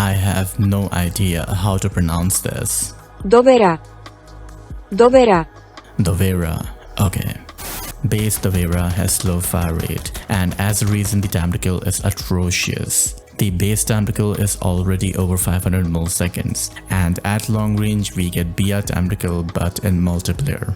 I have no idea how to pronounce this. Dobvra. Dobvra. Okay. Base Dobvra has slow fire rate, and as a reason the time to kill is atrocious. The base time to kill is already over 500 milliseconds, and at long range we get BR time to kill but in multiplayer.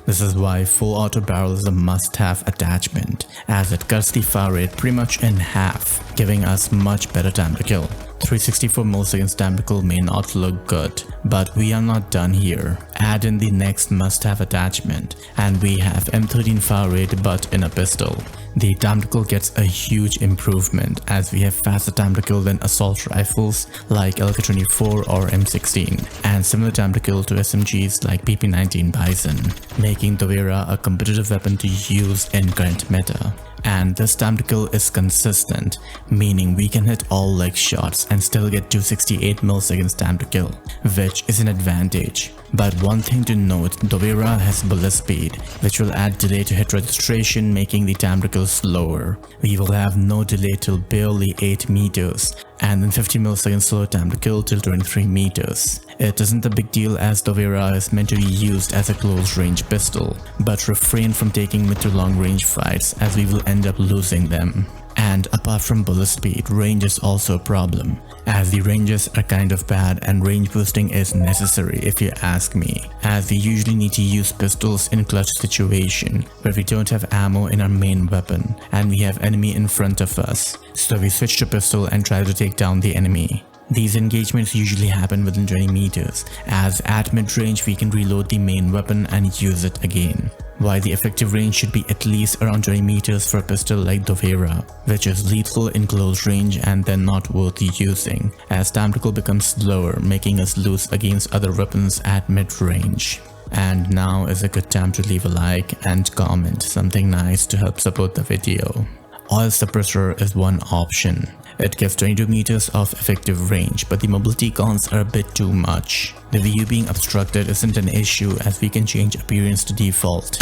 This is why full auto barrel is a must-have attachment, as it cuts the fire rate pretty much in half, giving us much better time to kill. 364 milliseconds time to kill may not look good, but we are not done here. Add in the next must-have attachment, and we have M13 fire rate but in a pistol. The time to kill gets a huge improvement, as we have faster time to kill than assault rifles like LK24 or M16, and similar time to kill to SMGs like PP19 Bison, making Dobvra a competitive weapon to use in current meta. And this time to kill is consistent, meaning we can hit all leg shots and still get 268 milliseconds time to kill, which is an advantage. But one thing to note, Dobvra has bullet speed, which will add delay to hit registration, making the time to kill slower. We will have no delay till barely 8 meters, and then 50 milliseconds slower time to kill till 23 meters. It isn't a big deal as Dobvra is meant to be used as a close range pistol, but refrain from taking mid to long range fights as we will end up losing them. And apart from bullet speed, range is also a problem, as the ranges are kind of bad and range boosting is necessary if you ask me, as we usually need to use pistols in clutch situation where we don't have ammo in our main weapon and we have enemy in front of us, so we switch to pistol and try to take down the enemy. These engagements usually happen within 20 meters, as at mid-range we can reload the main weapon and use it again, while the effective range should be at least around 20 meters for a pistol like Dobvra, which is lethal in close range and then not worth using, as time to kill becomes slower, making us lose against other weapons at mid-range. And now is a good time to leave a like and comment something nice to help support the video. Oil suppressor is one option. It gives 22 meters of effective range, but the mobility cons are a bit too much. The view being obstructed isn't an issue as we can change appearance to default.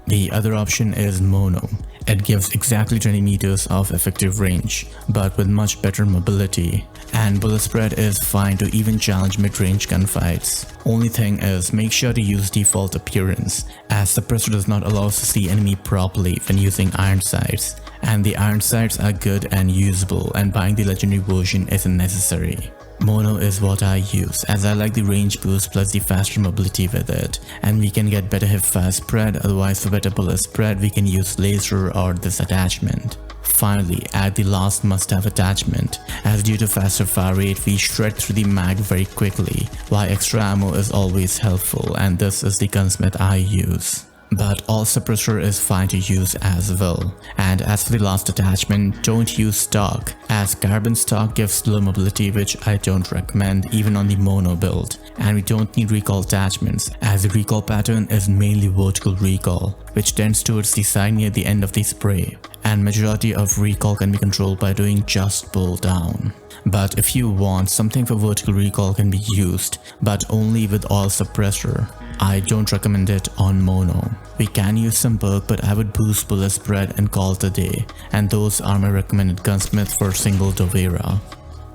The other option is mono. It gives exactly 20 meters of effective range, but with much better mobility, and bullet spread is fine to even challenge mid-range gunfights. Only thing is, make sure to use default appearance, as suppressor does not allow us to see enemy properly when using iron sights, and the iron sights are good and usable, and buying the legendary version isn't necessary. Mono is what I use, as I like the range boost plus the faster mobility with it, and we can get better hip-fire spread. Otherwise for better bullet spread we can use laser or this attachment. Finally, add the last must-have attachment, as due to faster fire rate we shred through the mag very quickly, while extra ammo is always helpful, and this is the gunsmith I use. But all suppressor is fine to use as well. And as for the last attachment, don't use stock, as carbon stock gives low mobility, which I don't recommend even on the mono build. And we don't need recoil attachments, as the recoil pattern is mainly vertical recoil, which tends towards the side near the end of the spray, and majority of recoil can be controlled by doing just pull down. But if you want, something for vertical recoil can be used, but only with oil suppressor. I don't recommend it on mono. We can use some perk, but I would boost bullet spread and call it a day, and those are my recommended gunsmith for single Dobvra.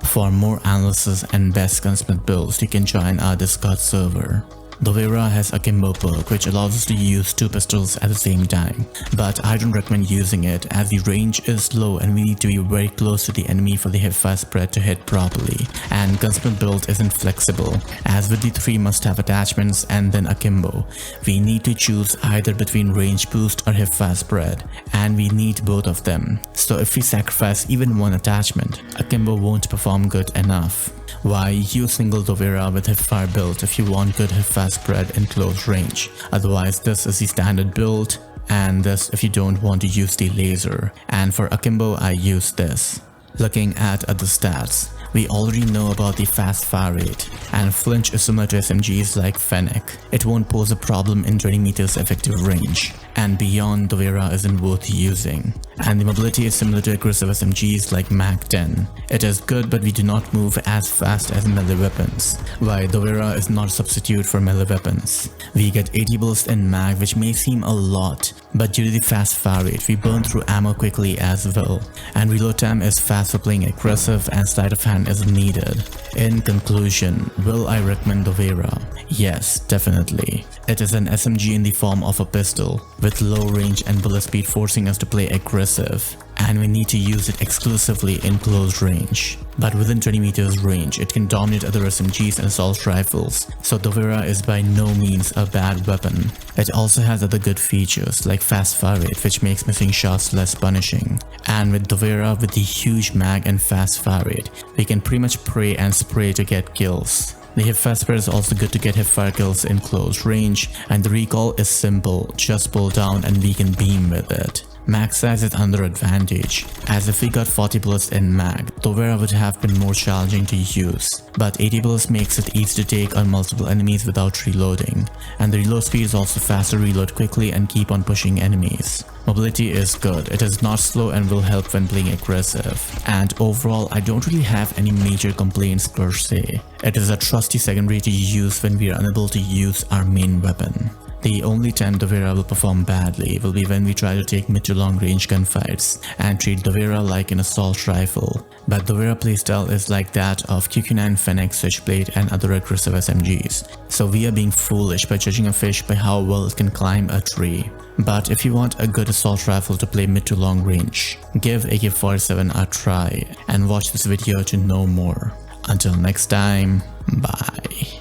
For more analysis and best gunsmith builds, you can join our Discord server. Dobvra has Akimbo perk, which allows us to use 2 pistols at the same time, but I don't recommend using it as the range is low and we need to be very close to the enemy for the hip-fire spread to hit properly, and gunsmith build isn't flexible, as with the 3 must-have attachments and then Akimbo, we need to choose either between range boost or hip-fire spread, and we need both of them, so if we sacrifice even one attachment, Akimbo won't perform good enough. Why use single Dobvra with hipfire build if you want good hipfire spread in close range. Otherwise this is the standard build, and this if you don't want to use the laser, and for Akimbo I use this. Looking at other stats, we already know about the fast fire rate, and flinch is similar to SMGs like Fennec. It won't pose a problem in 20 meters effective range, and beyond Dobvra isn't worth using. And the mobility is similar to aggressive SMGs like Mag 10. It is good, but we do not move as fast as melee weapons, while Dobvra is not a substitute for melee weapons. We get 80 burst in Mag, which may seem a lot, but due to the fast fire rate, we burn through ammo quickly as well, and reload time is fast for playing aggressive and sleight of hand is needed. In conclusion, will I recommend Dobvra? Yes, definitely. It is an SMG in the form of a pistol, with low range and bullet speed forcing us to play aggressive, and we need to use it exclusively in close range. But within 20 meters range, it can dominate other SMGs and assault rifles, so Dobvra is by no means a bad weapon. It also has other good features like fast fire rate, which makes missing shots less punishing. And with Dobvra, with the huge mag and fast fire rate, we can pretty much pray and spray to get kills. The hipfire spread is also good to get hipfire kills in close range, and the recall is simple, just pull down and we can beam with it. Mag size is another advantage, as if we got 40 bullets in mag, Dobvra would have been more challenging to use, but 80 bullets makes it easy to take on multiple enemies without reloading, and the reload speed is also faster to reload quickly and keep on pushing enemies. Mobility is good, it is not slow and will help when playing aggressive, and overall I don't really have any major complaints per se. It is a trusty secondary to use when we are unable to use our main weapon. The only time Dobvra will perform badly will be when we try to take mid to long range gunfights and treat Dobvra like an assault rifle. But Dobvra playstyle is like that of QQ9, Fennec, Switchblade and other aggressive SMGs. So we are being foolish by judging a fish by how well it can climb a tree. But if you want a good assault rifle to play mid to long range, give AK-47 a try and watch this video to know more. Until next time, bye.